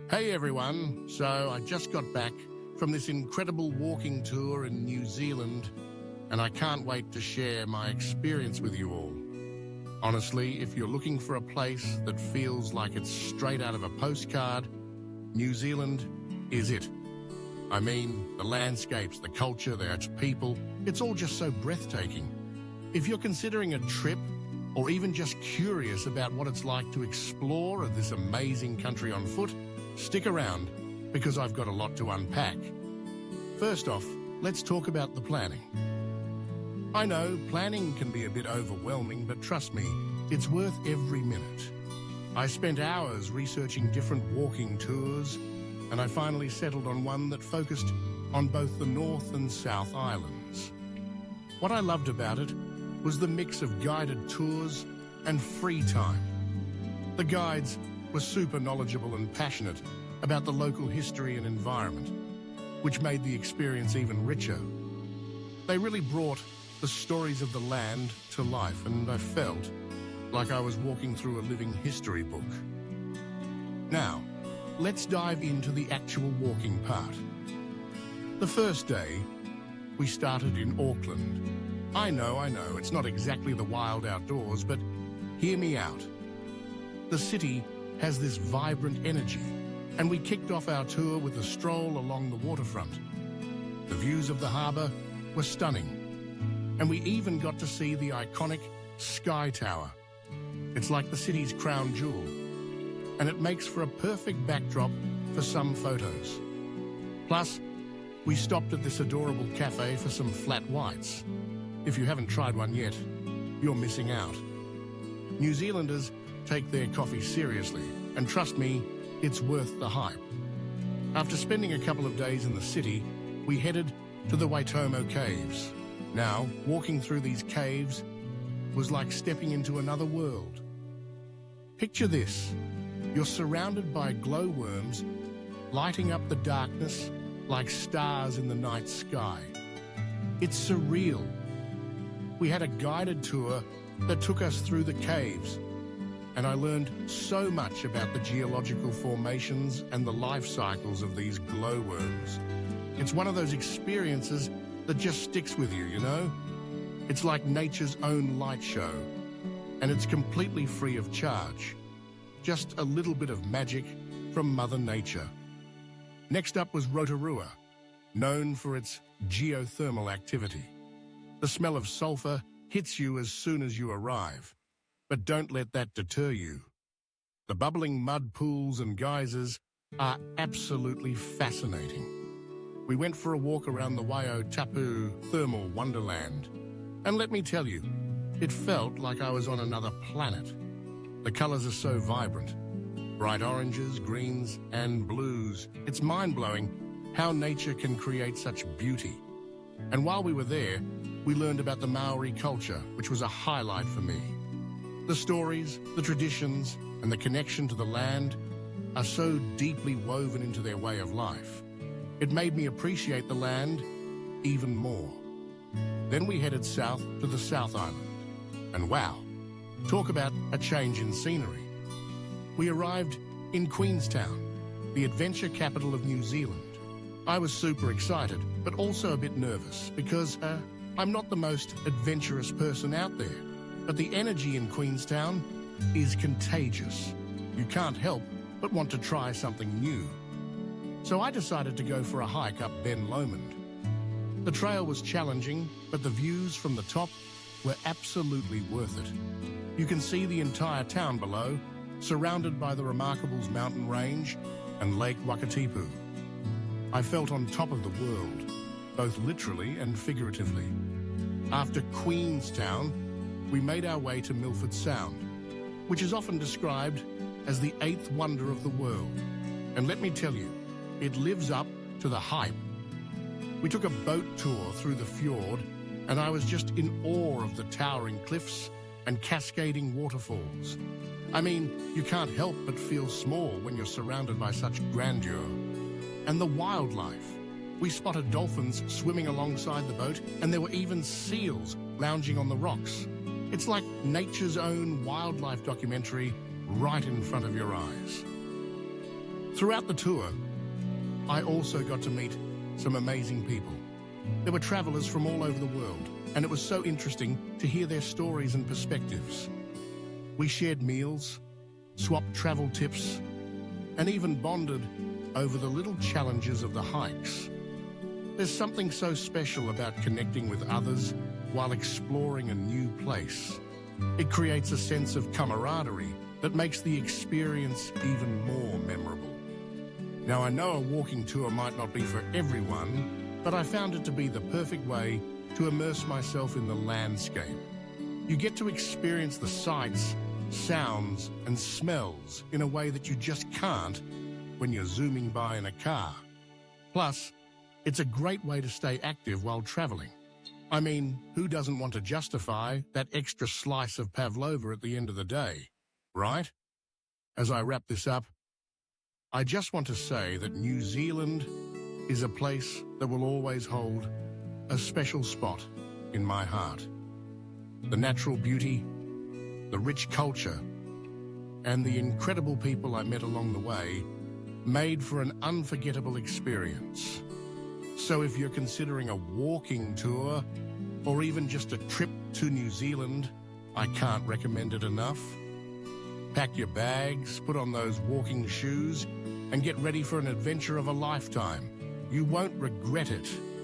Hey everyone, so I just got back from this incredible walking tour in New Zealand and I can't wait to share my experience with you all. Honestly, if you're looking for a place that feels like it's straight out of a postcard, New Zealand is it. I mean, the landscapes, the culture, their people, it's all just so breathtaking. If you're considering a trip or even just curious about what it's like to explore this amazing country on foot, stick around, because I've got a lot to unpack. First off, let's talk about the planning. I know planning can be a bit overwhelming, but trust me, it's worth every minute. I spent hours researching different walking tours, and I finally settled on one that focused on both the North and South Islands. What I loved about it was the mix of guided tours and free time. The guides were super knowledgeable and passionate about the local history and environment, which made the experience even richer. They really brought the stories of the land to life, and I felt like I was walking through a living history book. Now, let's dive into the actual walking part. The first day, we started in Auckland. I know, it's not exactly the wild outdoors, but hear me out. The city has this vibrant energy, and we kicked off our tour with a stroll along the waterfront. The views of the harbour were stunning, and we even got to see the iconic Sky Tower. It's like the city's crown jewel, and it makes for a perfect backdrop for some photos. Plus, we stopped at this adorable cafe for some flat whites. If you haven't tried one yet, you're missing out. New Zealanders take their coffee seriously, and trust me, it's worth the hype. After spending a couple of days in the city, we headed to the Waitomo Caves. Now, walking through these caves was like stepping into another world. Picture this: you're surrounded by glowworms lighting up the darkness like stars in the night sky. It's surreal. We had a guided tour that took us through the caves, and I learned so much about the geological formations and the life cycles of these glowworms. It's one of those experiences that just sticks with you, you know? It's like nature's own light show, and it's completely free of charge. Just a little bit of magic from Mother Nature. Next up was Rotorua, known for its geothermal activity. The smell of sulfur hits you as soon as you arrive. But don't let that deter you. The bubbling mud pools and geysers are absolutely fascinating. We went for a walk around the Waitomo thermal wonderland. And let me tell you, it felt like I was on another planet. The colors are so vibrant. Bright oranges, greens, and blues. It's mind-blowing how nature can create such beauty. And while we were there, we learned about the Maori culture, which was a highlight for me. The stories, the traditions, and the connection to the land are so deeply woven into their way of life. It made me appreciate the land even more. Then we headed south to the South Island. And wow, talk about a change in scenery. We arrived in Queenstown, the adventure capital of New Zealand. I was super excited, but also a bit nervous because I'm not the most adventurous person out there. But the energy in Queenstown is contagious. You can't help but want to try something new. So I decided to go for a hike up Ben Lomond. The trail was challenging, but the views from the top were absolutely worth it. You can see the entire town below, surrounded by the Remarkables mountain range and Lake Wakatipu. I felt on top of the world, both literally and figuratively. After Queenstown, we made our way to Milford Sound, which is often described as the 8th wonder of the world. And let me tell you, it lives up to the hype. We took a boat tour through the fjord, and I was just in awe of the towering cliffs and cascading waterfalls. I mean, you can't help but feel small when you're surrounded by such grandeur. And the wildlife. We spotted dolphins swimming alongside the boat, and there were even seals lounging on the rocks. It's like nature's own wildlife documentary right in front of your eyes. Throughout the tour, I also got to meet some amazing people. There were travelers from all over the world, and it was so interesting to hear their stories and perspectives. We shared meals, swapped travel tips, and even bonded over the little challenges of the hikes. There's something so special about connecting with others while exploring a new place. It creates a sense of camaraderie that makes the experience even more memorable. Now, I know a walking tour might not be for everyone, but I found it to be the perfect way to immerse myself in the landscape. You get to experience the sights, sounds, and smells in a way that you just can't when you're zooming by in a car. Plus, it's a great way to stay active while traveling. I mean, who doesn't want to justify that extra slice of pavlova at the end of the day, right? As I wrap this up, I just want to say that New Zealand is a place that will always hold a special spot in my heart. The natural beauty, the rich culture, and the incredible people I met along the way made for an unforgettable experience. So if you're considering a walking tour or even just a trip to New Zealand, I can't recommend it enough. Pack your bags, put on those walking shoes, and get ready for an adventure of a lifetime. You won't regret it.